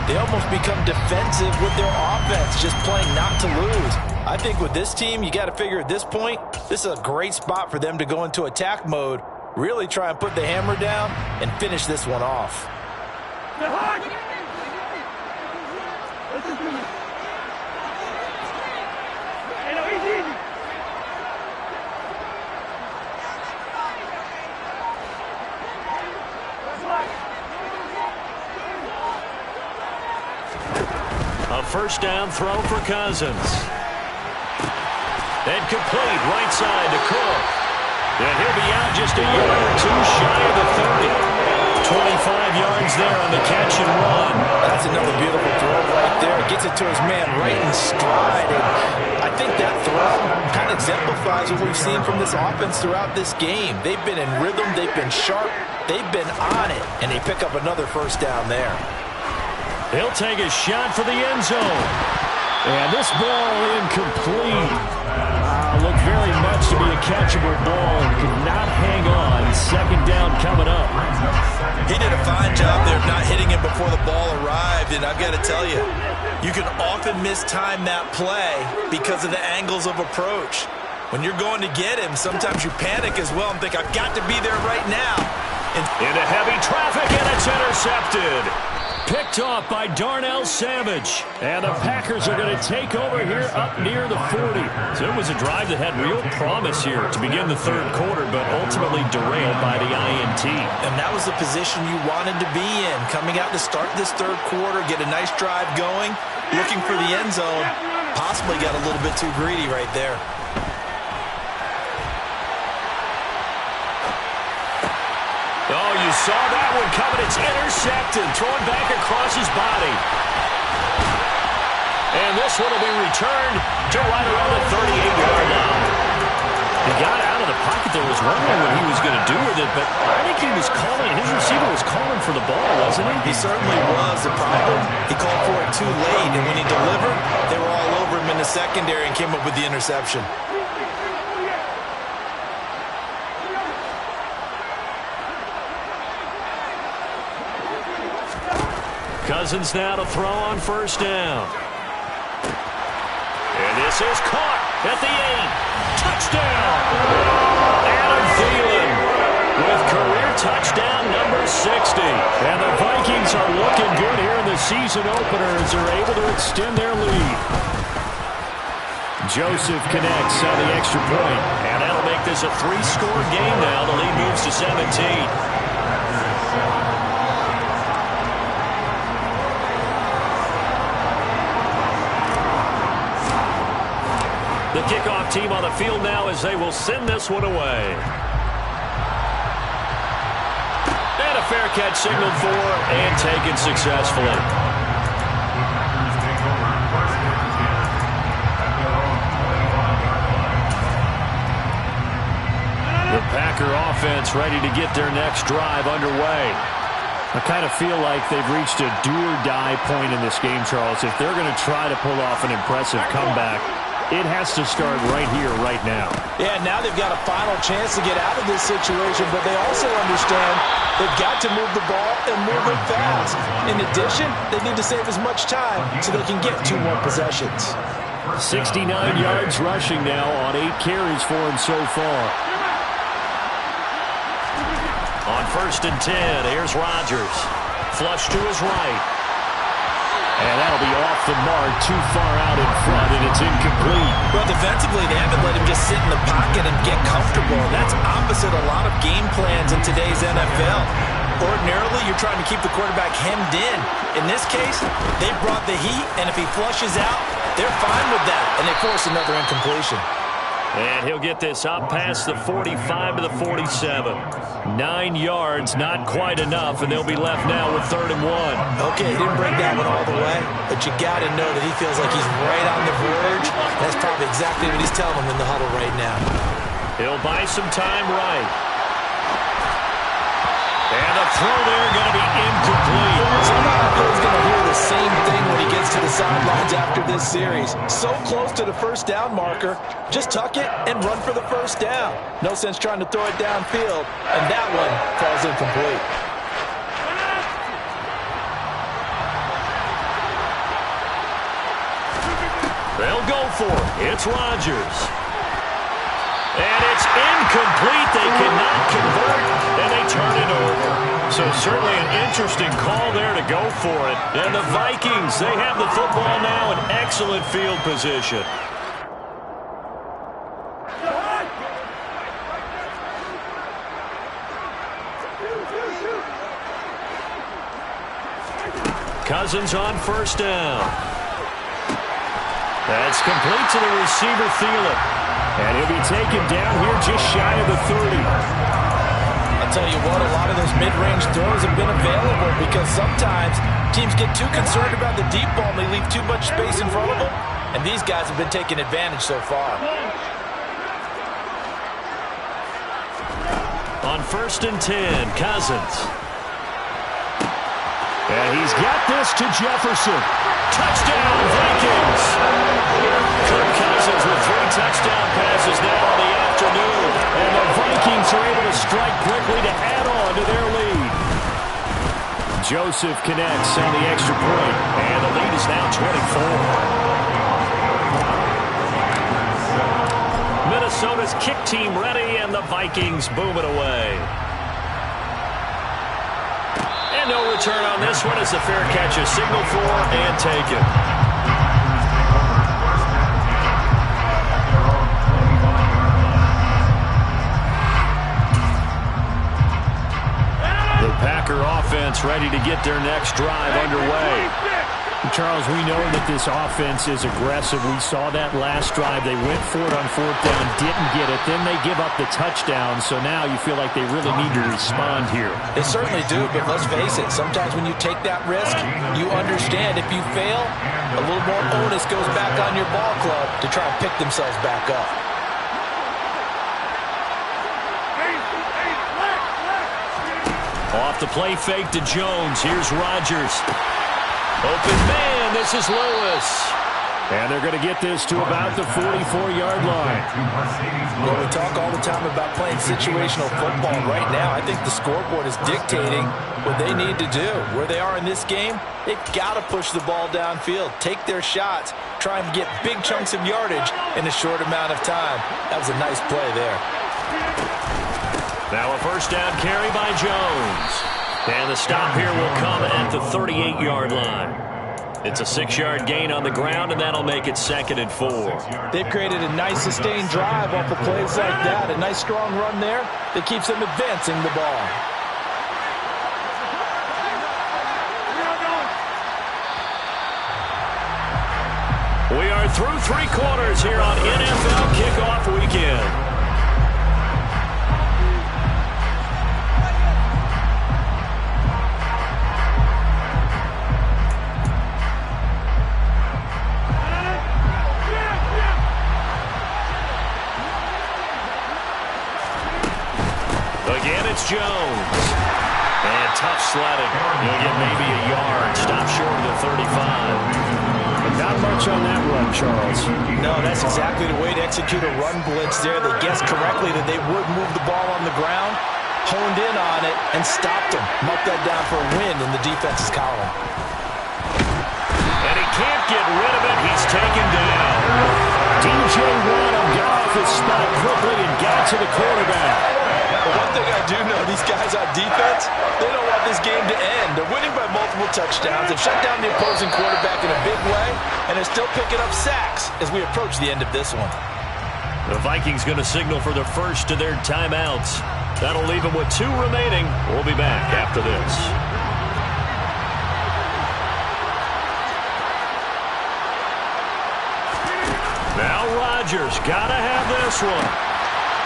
they almost become defensive with their offense, just playing not to lose. I think with this team, you got to figure at this point, this is a great spot for them to go into attack mode, really try and put the hammer down and finish this one off. A first down throw for Cousins. And complete right side to Cook. And he'll be out just a yard or two shy of the 30. 25 yards there on the catch and run. That's another beautiful throw right there. Gets it to his man right in stride. And I think that throw kind of exemplifies what we've seen from this offense throughout this game. They've been in rhythm. They've been sharp. They've been on it. And they pick up another first down there. He'll take a shot for the end zone. And this ball incomplete. Looked very much to be a catchable ball and could not hang on. Second down coming up. He did a fine job there of not hitting him before the ball arrived. And I've got to tell you, you can often mistime that play because of the angles of approach. When you're going to get him, sometimes you panic as well and think, I've got to be there right now. Into heavy traffic, and it's intercepted. Picked off by Darnell Savage. And the Packers are going to take over here up near the 40. So it was a drive that had real promise here to begin the third quarter, but ultimately derailed by the INT. And that was the position you wanted to be in. Coming out to start this third quarter, get a nice drive going, looking for the end zone. Possibly got a little bit too greedy right there. Oh, you saw that one coming. It's intercepted. Thrown back across his body. And this one will be returned to right around the 38-yard line. He got out of the pocket there. Was wondering what he was going to do with it, but I think he was calling. His receiver was calling for the ball, wasn't he? He certainly was. The problem, he called for it too late, and when he delivered, they were all over him in the secondary and came up with the interception. Cousins now to throw on first down. And this is caught at the 8. Touchdown! Adam Thielen with career touchdown number 60. And the Vikings are looking good here in the season opener as they're able to extend their lead. Joseph connects on the extra point. And that'll make this a 3-score game now. The lead moves to 17. The kickoff team on the field now as they will send this one away. And a fair catch signaled for and taken successfully. The Packer offense ready to get their next drive underway. I kind of feel like they've reached a do-or-die point in this game, Charles. If they're going to try to pull off an impressive comeback, it has to start right here, right now. Yeah, now they've got a final chance to get out of this situation, but they also understand they've got to move the ball and move it fast. In addition, they need to save as much time so they can get 2 more possessions. 69 yards rushing now on 8 carries for him so far. On first and 10, here's Rodgers. Flush to his right. And that'll be off the mark, too far out in front, and it's incomplete. Well, defensively, they haven't let him just sit in the pocket and get comfortable. That's opposite a lot of game plans in today's NFL. Ordinarily, you're trying to keep the quarterback hemmed in. In this case, they brought the heat, and if he flushes out, they're fine with that, and they force another incompletion. And he'll get this up past the 45 to the 47. 9 yards, not quite enough, and they'll be left now with 3rd and 1. Okay, he didn't break that one all the way, but you got to know that he feels like he's right on the verge. That's probably exactly what he's telling them in the huddle right now. He'll buy some time right. And the throw there going to be incomplete. Somehow he's going to hear the same thing when he gets to the sidelines after this series. So close to the first down marker. Just tuck it and run for the first down. No sense trying to throw it downfield. And that one falls incomplete. They'll go for it. It's Rodgers. And it's incomplete. They cannot convert, and they turn it over. So certainly an interesting call there to go for it. And the Vikings, they have the football now in excellent field position. Cousins on first down. That's complete to the receiver, Thielen. And he'll be taken down here just shy of the 30. I'll tell you what, a lot of those mid-range throws have been available because sometimes teams get too concerned about the deep ball and they leave too much space in front of them. And these guys have been taking advantage so far. On first and 10, Cousins. And he's got this to Jefferson. Touchdown, Vikings! Kirk Cousins with 3 touchdown passes now on the afternoon. And the Vikings are able to strike quickly to add on to their lead. Joseph connects on the extra point. And the lead is now 24. Minnesota's kick team ready, and the Vikings boom it away. No return on this one as the fair catch is signaled for and taken. The Packer offense ready to get their next drive underway. Charles, we know that this offense is aggressive. We saw that last drive. They went for it on fourth down, didn't get it. Then they give up the touchdown. So now you feel like they really need to respond here. They certainly do, but let's face it. Sometimes when you take that risk, you understand if you fail, a little more onus goes back on your ball club to try and pick themselves back up. Off the play fake to Jones. Here's Rodgers. Open man, this is Lewis. And they're going to get this to about the 44-yard line. Well, we talk all the time about playing situational football. Right now, I think the scoreboard is dictating what they need to do. Where they are in this game, they've got to push the ball downfield, take their shots, try and get big chunks of yardage in a short amount of time. That was a nice play there. Now a first down carry by Jones. And the stop here will come at the 38-yard line. It's a 6-yard gain on the ground, and that'll make it 2nd and 4. They've created a nice sustained drive off of plays like that. A nice strong run there that keeps them advancing the ball. We are through 3 quarters here on NFL Kickoff Weekend. It's Jones. And tough sledding. You'll get maybe a yard. Stop short of the 35. But not much on that run, Charles. No, that's exactly the way to execute a run blitz there. They guessed correctly that they would move the ball on the ground, honed in on it, and stopped him. Marked that down for a win in the defense's column. And he can't get rid of it. He's taken down. DJ Waddle got off his spot quickly and got to the quarterback. But one thing I do know, these guys on defense, they don't want this game to end. They're winning by multiple touchdowns. They've shut down the opposing quarterback in a big way, and they're still picking up sacks as we approach the end of this one. The Vikings going to signal for the first of their timeouts. That'll leave them with 2 remaining. We'll be back after this. Now Rodgers got to have this one.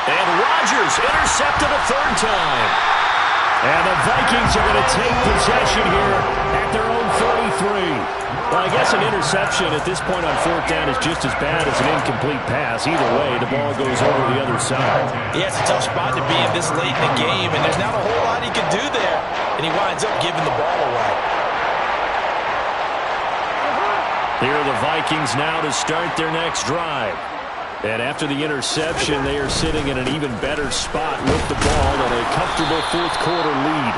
And Rodgers intercepted a 3rd time. And the Vikings are going to take possession here at their own 33. Well, I guess an interception at this point on 4th down is just as bad as an incomplete pass. Either way, the ball goes over the other side. Yeah, it's a tough spot to be in this late in the game, and there's not a whole lot he can do there. And he winds up giving the ball away. Here are the Vikings now to start their next drive. And after the interception, they are sitting in an even better spot with the ball and a comfortable fourth-quarter lead.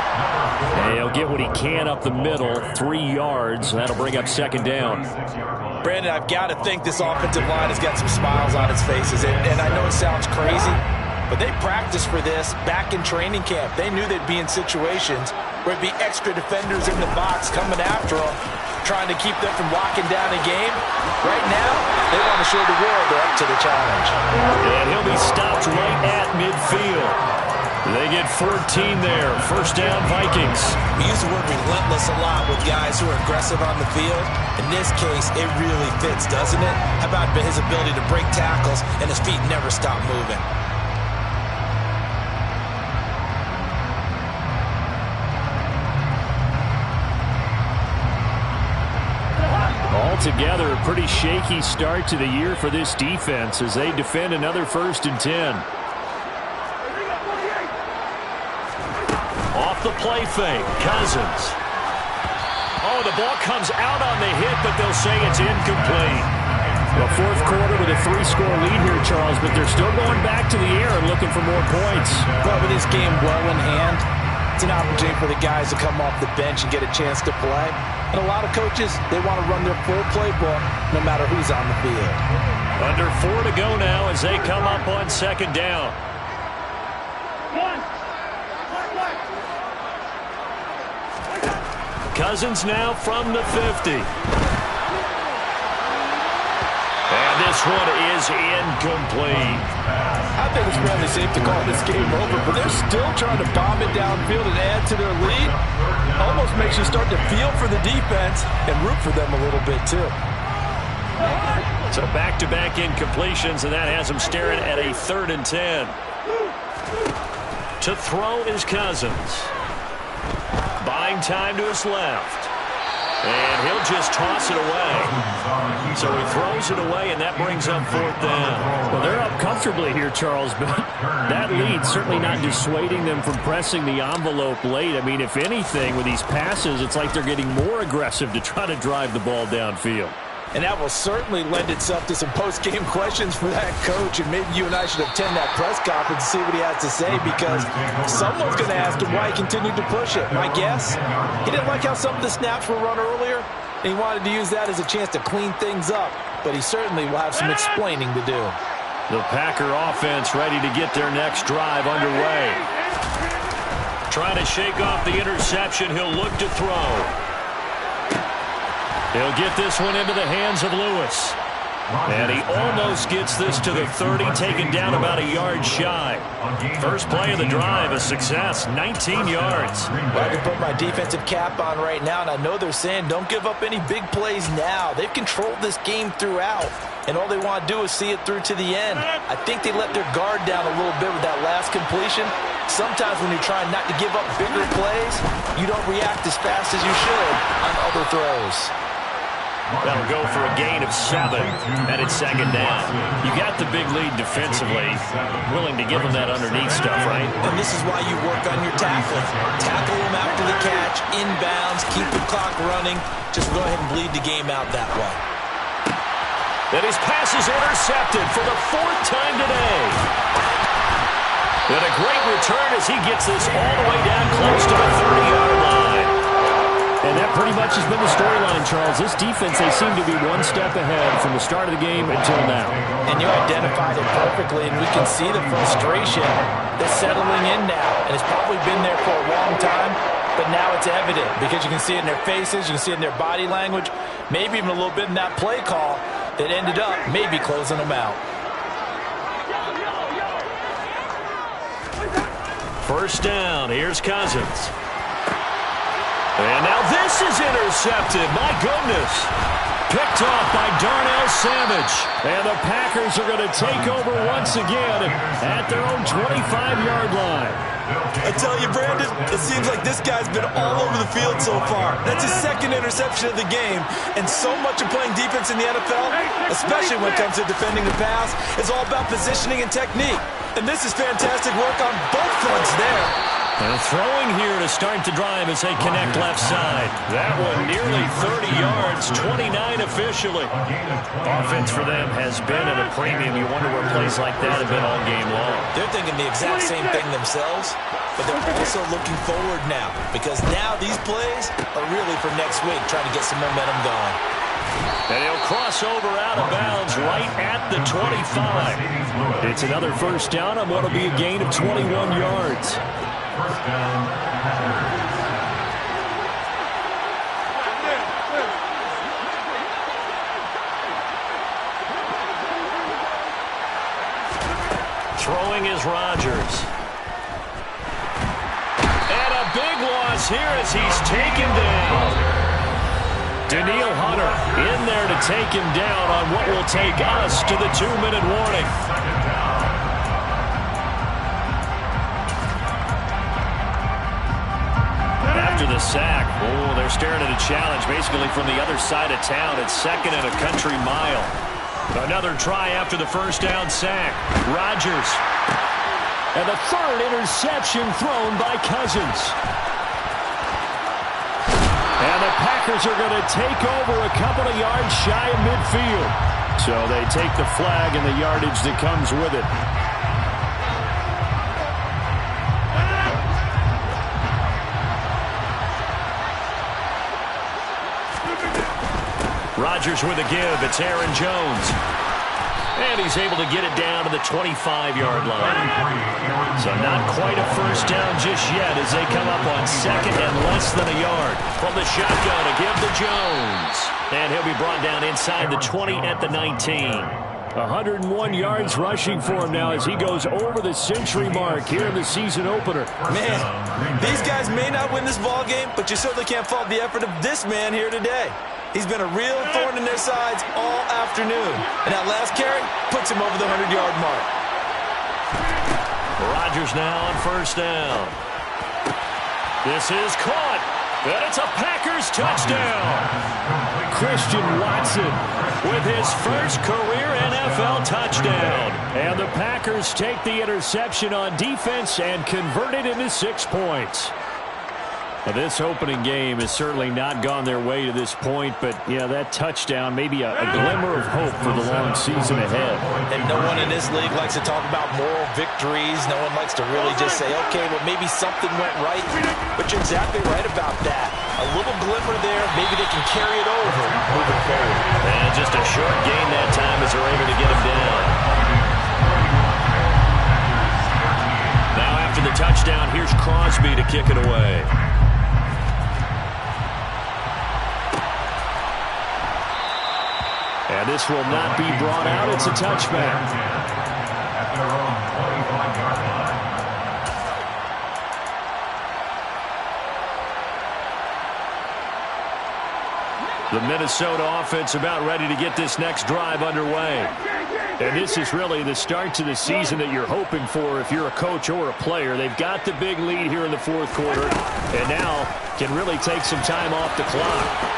And he'll get what he can up the middle, 3 yards. That'll bring up second down. Brandon, I've got to think this offensive line has got some smiles on its faces. And I know it sounds crazy, but they practiced for this back in training camp. They knew they'd be in situations where it'd be extra defenders in the box coming after them, trying to keep them from locking down a game. Right now, they want to show the world they're up to the challenge. And he'll be stopped right at midfield. They get 14 there. First down, Vikings. We use the word relentless a lot with guys who are aggressive on the field. In this case, it really fits, doesn't it? How about his ability to break tackles and his feet never stop moving? Altogether, a pretty shaky start to the year for this defense as they defend another 1st and 10. Off the play fake, Cousins. Oh, the ball comes out on the hit, but they'll say it's incomplete. The fourth quarter with a 3-score lead here, Charles, but they're still going back to the air and looking for more points. Well, with this game well in hand, it's an opportunity for the guys to come off the bench and get a chance to play. And a lot of coaches, they want to run their full playbook no matter who's on the field. Under 4 to go now as they come up on second down. Cousins now from the 50. And this one is incomplete. I think it's fairly safe to call this game over, but they're still trying to bomb it downfield and add to their lead. Almost makes you start to feel for the defense and root for them a little bit, too. So back-to-back incompletions, and that has them staring at a 3rd and 10. To throw is Cousins. Buying time to his left. And he'll just toss it away. So he throws it away, and that brings up 4th down. Well, they're up comfortably here, Charles, but that lead certainly not dissuading them from pressing the envelope late. I mean, if anything, with these passes, it's like they're getting more aggressive to try to drive the ball downfield. And that will certainly lend itself to some post-game questions for that coach. And maybe you and I should attend that press conference and see what he has to say, because someone's going to ask him why he continued to push it. My guess, he didn't like how some of the snaps were run earlier, and he wanted to use that as a chance to clean things up. But he certainly will have some explaining to do. The Packer offense ready to get their next drive underway. Trying to shake off the interception. He'll look to throw. He'll get this one into the hands of Lewis. And he almost gets this to the 30, taken down about a yard shy. First play of the drive, a success, 19 yards. Well, I can put my defensive cap on right now, and I know they're saying don't give up any big plays now. They've controlled this game throughout, and all they want to do is see it through to the end. I think they let their guard down a little bit with that last completion. Sometimes when you're trying not to give up bigger plays, you don't react as fast as you should on other throws. That'll go for a gain of 7, and it's second down. You got the big lead defensively, willing to give them that underneath stuff, right? And this is why you work on your tackling. Tackle them after the catch, inbounds, keep the clock running. Just go ahead and bleed the game out that way. And his pass is intercepted for the 4th time today. And a great return as he gets this all the way down close to the 30-yard line. And that pretty much has been the storyline, Charles. This defense, they seem to be one step ahead from the start of the game until now. And you identified it perfectly, and we can see the frustration that's settling in now. And it's probably been there for a long time, but now it's evident because you can see it in their faces, you can see it in their body language, maybe even a little bit in that play call that ended up maybe closing them out. First down, here's Cousins. And now this is intercepted. My goodness. Picked off by Darnell Savage. And the Packers are going to take over once again at their own 25-yard line. I tell you, Brandon, it seems like this guy's been all over the field so far. That's his 2nd interception of the game. And so much of playing defense in the NFL, especially when it comes to defending the pass, is all about positioning and technique. And this is fantastic work on both fronts there. They're throwing here to start the drive as they connect left side. That one nearly 30 yards, 29 officially. Offense for them has been at a premium. You wonder where plays like that have been all game long. They're thinking the exact same thing themselves, but they're also looking forward now because now these plays are really for next week, trying to get some momentum going. And he'll cross over out of bounds right at the 25. It's another first down on what will be a gain of 21 yards. First down, Packers. Throwing is Rodgers. And a big loss here as he's taken down. Danielle Hunter in there to take him down on what will take us to the 2-minute warning. After the sack, they're staring at a challenge basically from the other side of town. It's second and a country mile. Another try after the first down sack. Rodgers. And the third interception thrown by Cousins. And the Packers are going to take over a couple of yards shy of midfield. So they take the flag and the yardage that comes with it. Rodgers with a give. It's Aaron Jones. And he's able to get it down to the 25-yard line. So not quite a first down just yet as they come up on second and less than a yard. From the shotgun to give to Jones. And he'll be brought down inside the 20 at the 19. 101 yards rushing for him now as he goes over the century mark here in the season opener. Man, these guys may not win this ball game, but you certainly can't fault the effort of this man here today. He's been a real thorn in their sides all afternoon. And that last carry puts him over the 100-yard mark. Rodgers now on first down. This is caught. And it's a Packers touchdown. Christian Watson with his first career NFL touchdown. And the Packers take the interception on defense and convert it into 6 points. Now, this opening game has certainly not gone their way to this point, but, yeah, that touchdown, maybe a glimmer of hope for the long season ahead. And no one in this league likes to talk about moral victories. No one likes to really just say, okay, well, maybe something went right. But you're exactly right about that. A little glimmer there, maybe they can carry it over moving forward. And just a short gain that time as they're able to get him down. Now after the touchdown, here's Crosby to kick it away. And this will not be brought out. It's a touchback. At their own 25-yard line. The Minnesota offense about ready to get this next drive underway. And this is really the start to the season that you're hoping for if you're a coach or a player. They've got the big lead here in the fourth quarter and now can really take some time off the clock.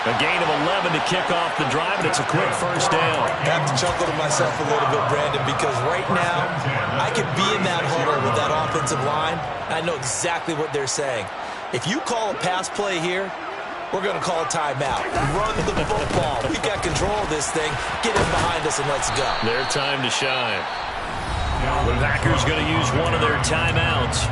A gain of 11 to kick off the drive, and it's a quick first down. I have to chuckle to myself a little bit, Brandon, because right now I could be in that huddle with that offensive line. I know exactly what they're saying. If you call a pass play here, we're going to call a timeout. Run the football. We got control of this thing. Get in behind us and let's go. Their time to shine. The Packers going to use one of their timeouts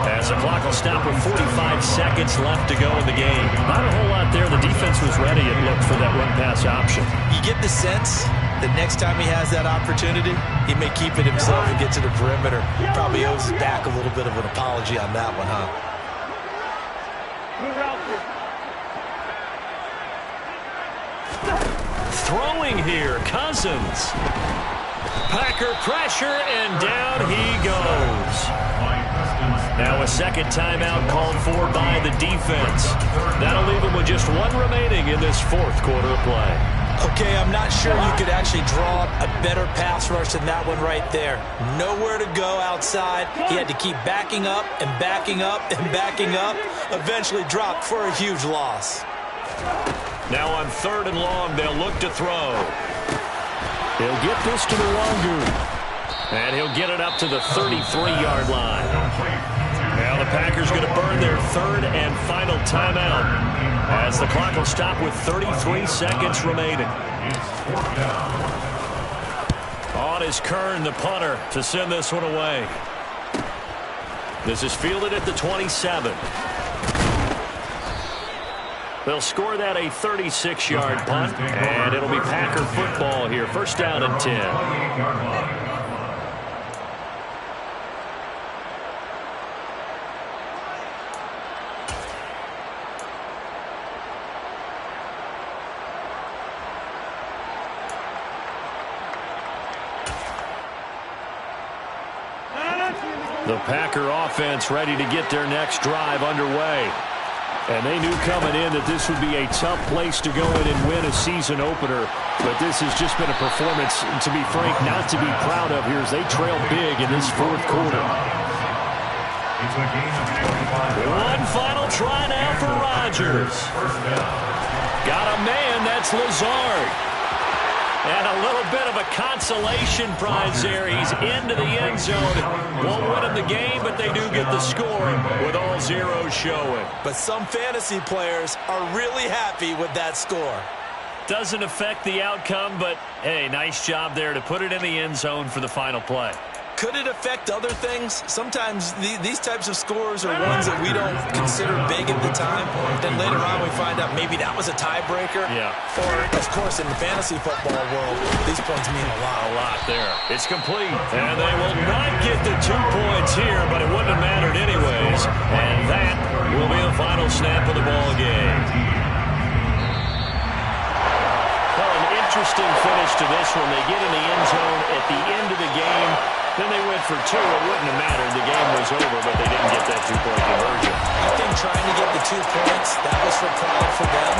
as the clock will stop with 45 seconds left to go in the game. Not a whole lot there. The defense was ready, it looked, for that run-pass option. You get the sense that next time he has that opportunity, he may keep it himself and get to the perimeter. Probably owes his back a little bit of an apology on that one, huh? Throwing here, Cousins. Packer pressure, and down he goes. Now a second timeout called for by the defense. That'll leave him with just one remaining in this fourth quarter of play. Okay, I'm not sure you could actually draw a better pass rush than that one right there. Nowhere to go outside. He had to keep backing up and backing up and backing up. Eventually dropped for a huge loss. Now on third and long, they'll look to throw. They'll get this to the Longoon. And he'll get it up to the 33-yard line. Now the Packers going to burn their third and final timeout as the clock will stop with 33 seconds remaining. On is Kern, the punter, to send this one away. This is fielded at the 27. They'll score that a 36-yard punt, and it'll be Packer football here. First down and 10. The Packer offense ready to get their next drive underway. And they knew coming in that this would be a tough place to go in and win a season opener. But this has just been a performance, to be frank, not to be proud of here as they trail big in this fourth quarter. One final try now for Rodgers. Got a man, that's Lazard. And a little bit of a consolation prize there. He's into the end zone. Won't win him the game, but they do get the score with all zeros showing. But some fantasy players are really happy with that score. Doesn't affect the outcome, but, hey, nice job there to put it in the end zone for the final play. Could it affect other things? Sometimes these types of scores are ones that we don't consider big at the time. Then later on we find out maybe that was a tiebreaker. Yeah. Or, of course, in the fantasy football world, these points mean a lot. A lot there. It's complete. And they will not get the 2 points here, but it wouldn't have mattered anyways. And that will be the final snap of the ball game. Well, an interesting finish to this one. They get in the end zone at the end of the game. Then they went for 2. It wouldn't have mattered. The game was over, but they didn't get that 2-point conversion. I think trying to get the 2 points, that was for pride for them.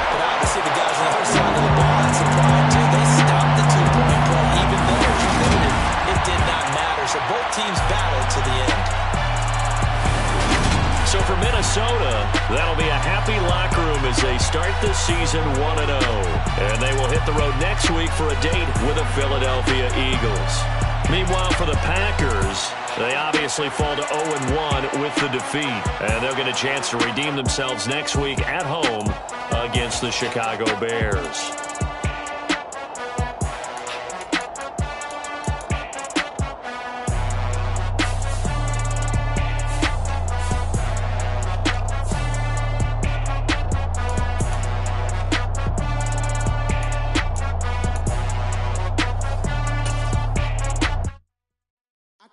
But obviously the guys on the other side of the ball had some pride too. They stopped the 2-point play. Even though, as you noted, it did not matter. So both teams battled to the end. So for Minnesota, that'll be a happy locker room as they start the season 1-0. And they will hit the road next week for a date with the Philadelphia Eagles. Meanwhile, for the Packers, they obviously fall to 0-1 with the defeat. And they'll get a chance to redeem themselves next week at home against the Chicago Bears.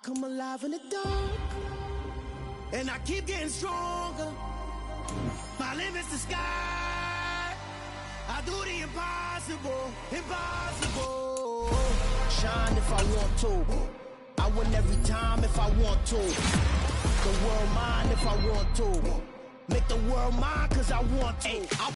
Come alive in the dark, and I keep getting stronger. My limit's the sky. I do the impossible, impossible. Shine if I want to. I win every time if I want to. The world mine if I want to. Make the world mine cause I want to.